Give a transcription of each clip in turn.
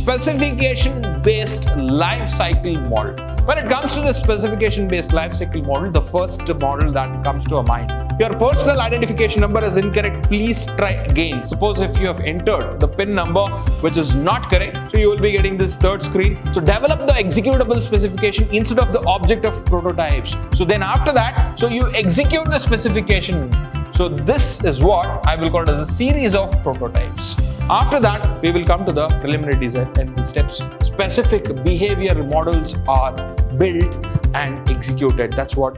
specification-based life cycle model. When it comes to the specification-based life cycle model, the first model that comes to our mind, your personal identification number is incorrect, please try again. Suppose if you have entered the PIN number which is not correct, so you will be getting this third screen. So develop the executable specification instead of the object of prototypes. So then after that, so you execute the specification. So this is what I will call it as a series of prototypes. After that, we will come to the preliminary design and the steps. Specific behavior models are built and executed. That's what.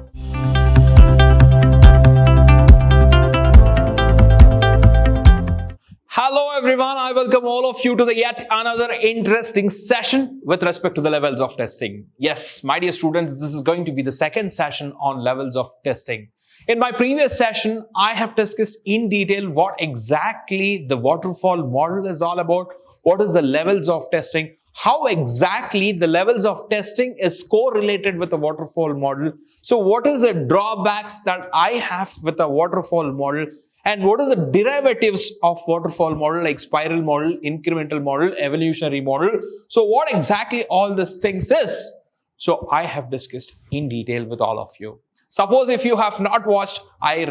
Hello everyone, I welcome all of you to the yet another interesting session with respect to the levels of testing. Yes, my dear students, this is going to be the second session on levels of testing. In my previous session, I have discussed in detail what exactly the waterfall model is all about, what is the levels of testing, how exactly the levels of testing is correlated with the waterfall model. So what is the drawbacks that I have with the waterfall model, and what are the derivatives of waterfall model like spiral model, incremental model, evolutionary model. So what exactly all these things is? So I have discussed in detail with all of you. Suppose if you have not watched, I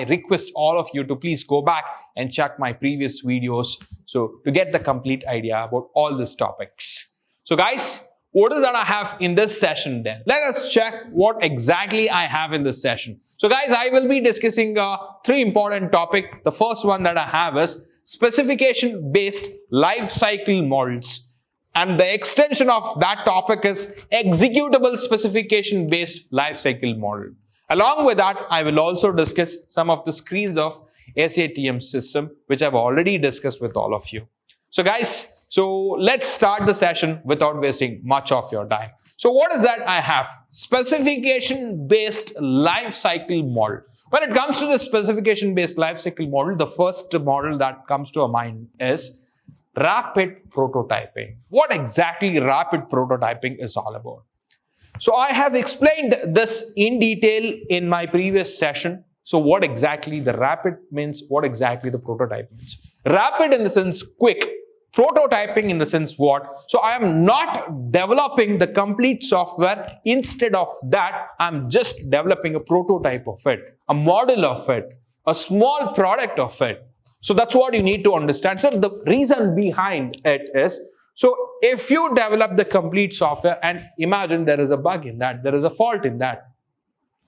request all of you to please go back and check my previous videos so to get the complete idea about all these topics. So guys, what is that I have in this session then? Let us check what exactly I have in this session. So guys, I will be discussing three important topics. The first one that I have is specification-based life cycle models. And the extension of that topic is executable specification-based lifecycle model. Along with that, I will also discuss some of the screens of SATM system, which I've already discussed with all of you. So guys, let's start the session without wasting much of your time. So what is that I have? Specification-based lifecycle model. When it comes to the specification-based lifecycle model, the first model that comes to our mind is rapid prototyping. What exactly rapid prototyping is all about? So I have explained this in detail in my previous session. So what exactly the rapid means, what exactly the prototype means. Rapid in the sense quick, prototyping in the sense what? So I am not developing the complete software. Instead of that, I'm just developing a prototype of it, a model of it, a small product of it. So that's what you need to understand. So the reason behind it is, so if you develop the complete software and imagine there is a bug in that, there is a fault in that,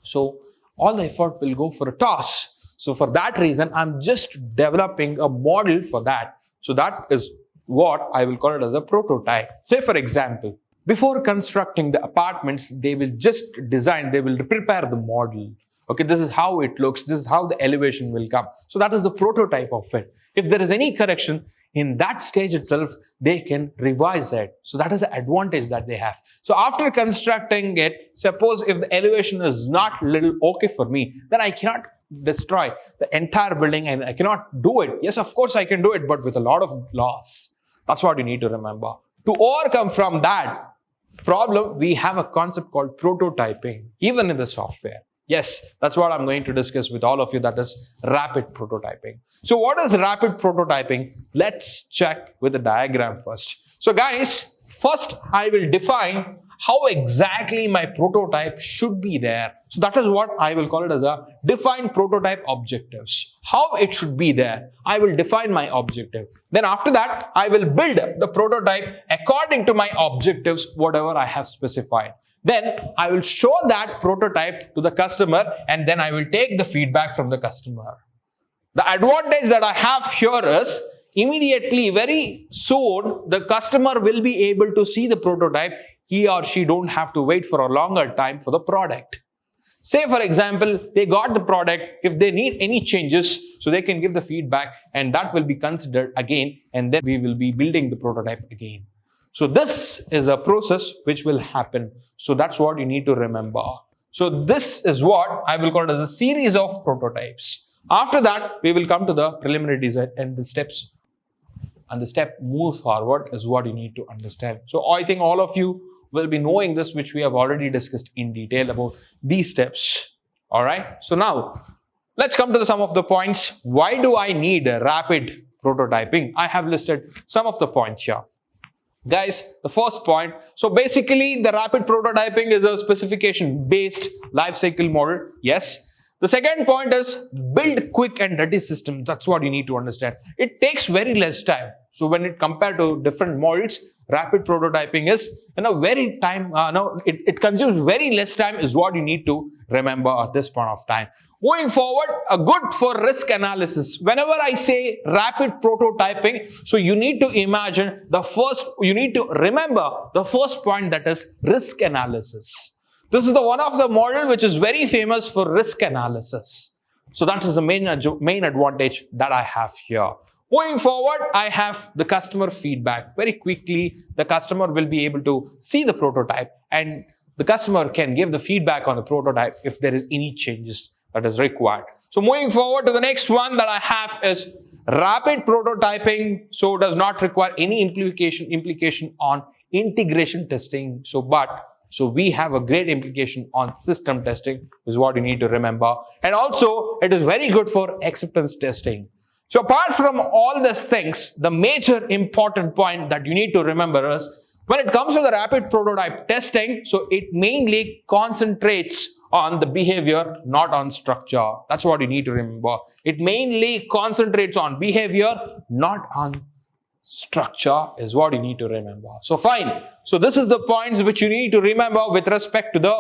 so all the effort will go for a toss. So for that reason, I'm just developing a model for that. So that is what I will call it as a prototype. Say for example, before constructing the apartments, they will just design, they will prepare the model. Okay, this is how it looks, this is how the elevation will come. So that is the prototype of it. If there is any correction in that stage itself, they can revise it. So that is the advantage that they have. So after constructing it, suppose if the elevation is not little okay for me, then I cannot destroy the entire building and I cannot do it. Yes, of course I can do it, but with a lot of loss. That's what you need to remember. To overcome from that problem, we have a concept called prototyping, even in the software. Yes, that's what I'm going to discuss with all of you, that is rapid prototyping. So what is rapid prototyping? Let's check with the diagram first. So guys, first I will define how exactly my prototype should be there. So that is what I will call it as a define prototype objectives. How it should be there. I will define my objective. Then after that, I will build the prototype according to my objectives, whatever I have specified. Then I will show that prototype to the customer and then I will take the feedback from the customer. The advantage that I have here is immediately, very soon, the customer will be able to see the prototype. He or she don't have to wait for a longer time for the product. Say for example, they got the product. If they need any changes, so they can give the feedback and that will be considered again and then we will be building the prototype again. So this is a process which will happen. So that's what you need to remember. So this is what I will call it as a series of prototypes. After that, we will come to the preliminary design and the steps. And the step moves forward is what you need to understand. So I think all of you will be knowing this, which we have already discussed in detail about these steps. All right. So now let's come to some of the points. Why do I need rapid prototyping? I have listed some of the points here. Guys, the first point. So basically, the rapid prototyping is a specification-based life cycle model. Yes. The second point is build quick and dirty systems. That's what you need to understand. It takes very less time. So when it compared to different models, rapid prototyping is very time. It consumes very less time is what you need to remember at this point of time. Moving forward, a good for risk analysis. Whenever I say rapid prototyping, so you need to imagine you need to remember the first point, that is risk analysis. This is the one of the model which is very famous for risk analysis. So that is the main advantage that I have here. Moving forward, I have the customer feedback. Very quickly, the customer will be able to see the prototype and the customer can give the feedback on the prototype if there is any changes that is required. So moving forward to the next one that I have is rapid prototyping. So does not require any implication on integration testing. So we have a great implication on system testing is what you need to remember. And also it is very good for acceptance testing. So apart from all these things, the major important point that you need to remember is when it comes to the rapid prototype testing, so it mainly concentrates on the behavior, not on structure. That's what you need to remember. It mainly concentrates on behavior, not on structure is what you need to remember. So fine. So this is the points which you need to remember with respect to the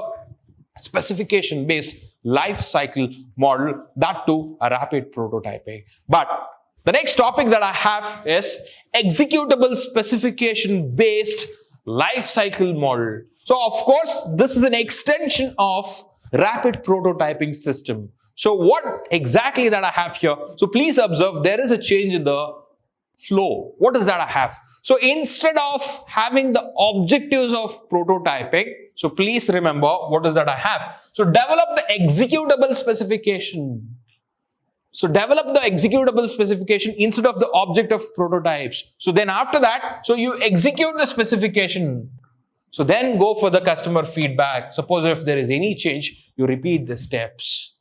specification based life cycle model, that too a rapid prototyping. But the next topic that I have is executable specification based life cycle model. So of course, this is an extension of rapid prototyping system. So what exactly that I have here? So please observe there is a change in the flow. What is that I have? So instead of having the objectives of prototyping, so please remember what is that I have. So develop the executable specification. So develop the executable specification instead of the object of prototypes. So then after that, so you execute the specification. So then go for the customer feedback. Suppose if there is any change, you repeat the steps.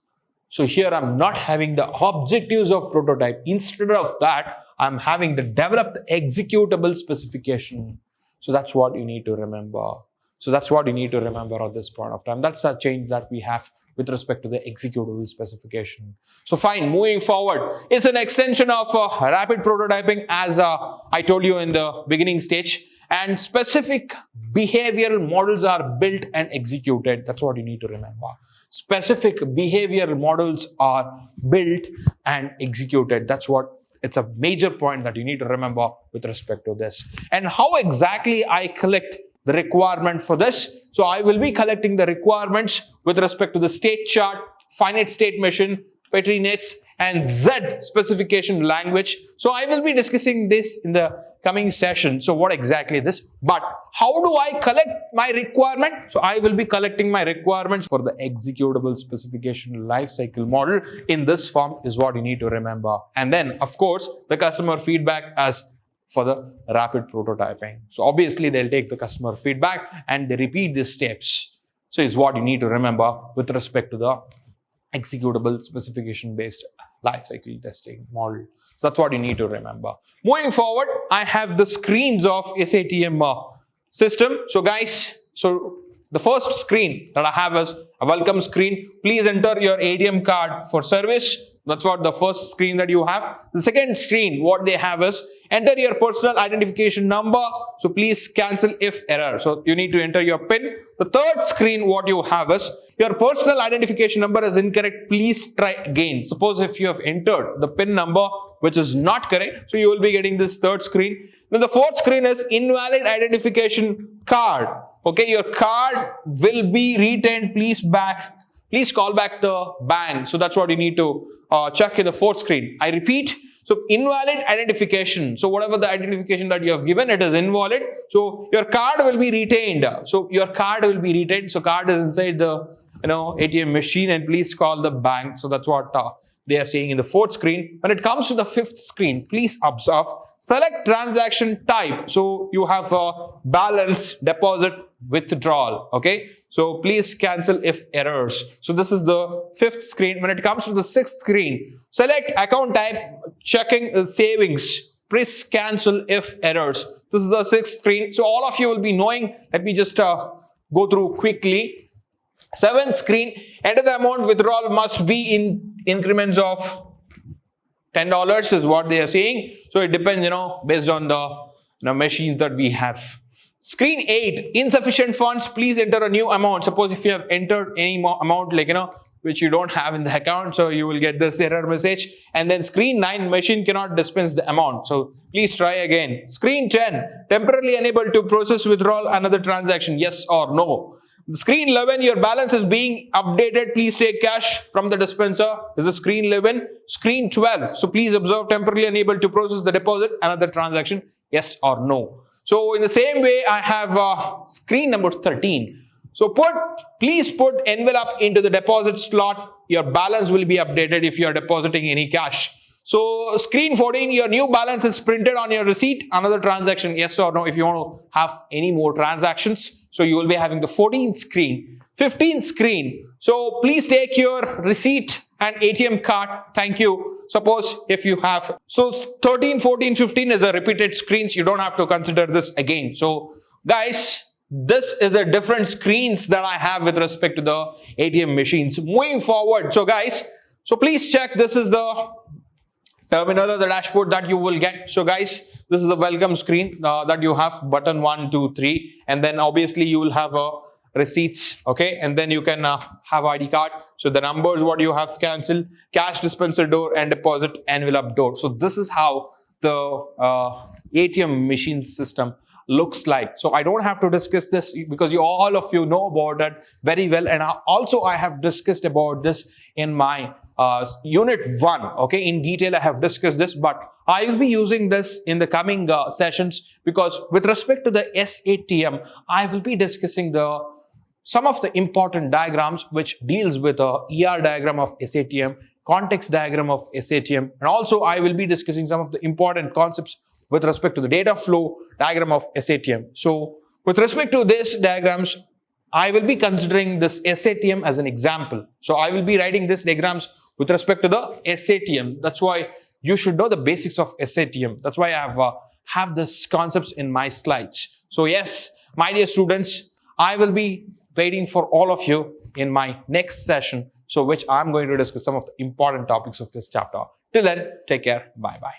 So here I'm not having the objectives of prototype. Instead of that, I'm having the developed executable specification. So that's what you need to remember. So that's what you need to remember at this point of time. That's the change that we have with respect to the executable specification. So fine, moving forward, it's an extension of rapid prototyping as I told you in the beginning stage. And specific behavioral models are built and executed. That's what you need to remember. Specific behavioral models are built and executed. That's what it's a major point that you need to remember with respect to this. And how exactly I collect the requirement for this? So I will be collecting the requirements with respect to the state chart, finite state machine, Petri nets, and Z specification language. So I will be discussing this in the coming session. So what exactly this? But how do I collect my requirement? So I will be collecting my requirements for the executable specification lifecycle model in this form is what you need to remember. And then of course the customer feedback as for the rapid prototyping. So obviously they'll take the customer feedback and they repeat these steps. So is what you need to remember with respect to the executable specification based lifecycle testing model. That's what you need to remember. Moving forward, I have the screens of SATM system. So guys, so the first screen that I have is a welcome screen. Please enter your ATM card for service. That's what the first screen that you have. The second screen, what they have is enter your personal identification number. So please cancel if error. So you need to enter your PIN. The third screen, what you have is your personal identification number is incorrect. Please try again. Suppose if you have entered the PIN number, which is not correct, so you will be getting this third screen. Then the fourth screen is invalid identification card. Okay, your card will be retained. Please call back the bank. So that's what you need to check in the fourth screen. I repeat. So invalid identification. So whatever the identification that you have given, it is invalid. So your card will be retained. So your card will be retained. So card is inside the ATM machine, and please call the bank. So that's what they are saying in the fourth screen. When it comes to the fifth screen, please observe. Select transaction type. So you have a balance, deposit, withdrawal. Okay. So please cancel if errors. So this is the fifth screen. When it comes to the sixth screen, select account type, checking savings. Please cancel if errors. This is the 6th screen. So all of you will be knowing. Let me just go through quickly. 7th screen, enter the amount withdrawal must be in increments of $10 is what they are saying. So it depends, based on the machines that we have. Screen 8, insufficient funds, please enter a new amount. Suppose if you have entered any amount like, which you don't have in the account, so you will get this error message. And then screen 9, machine cannot dispense the amount. So please try again. Screen 10, temporarily unable to process withdrawal another transaction, yes or no. Screen 11, your balance is being updated. Please take cash from the dispenser. This is screen 11. Screen 12. So please observe temporarily unable to process the deposit, another transaction, yes or no. So in the same way, I have screen number 13. So please put envelope into the deposit slot. Your balance will be updated if you are depositing any cash. So screen 14, your new balance is printed on your receipt, another transaction, yes or no, if you want to have any more transactions. So you will be having the 14th screen. 15th screen. So please take your receipt and ATM card. Thank you. Suppose if you have, so 13, 14, 15 is a repeated screens. You don't have to consider this again. So guys, this is the different screens that I have with respect to the ATM machines. Moving forward, so guys, so please check, this is the terminal or the dashboard that you will get. So guys, this is the welcome screen that you have, button 1, 2, 3, and then obviously you will have receipts, okay, and then you can have ID card. So the numbers what you have cancelled, cash dispenser door and deposit envelope door. So this is how the ATM machine system looks like. So I don't have to discuss this because all of you know about that very well, and I have discussed about this in my unit 1, okay, in detail I have discussed this, but I will be using this in the coming sessions, because with respect to the SATM, I will be discussing some of the important diagrams which deals with a ER diagram of SATM, context diagram of SATM, and also I will be discussing some of the important concepts with respect to the data flow diagram of SATM. So with respect to these diagrams, I will be considering this SATM as an example. So I will be writing these diagrams with respect to the SATM. That's why you should know the basics of SATM. That's why I have this concepts in my slides. So yes, my dear students, I will be waiting for all of you in my next session, so which I'm going to discuss some of the important topics of this chapter. Till then, take care. Bye-bye.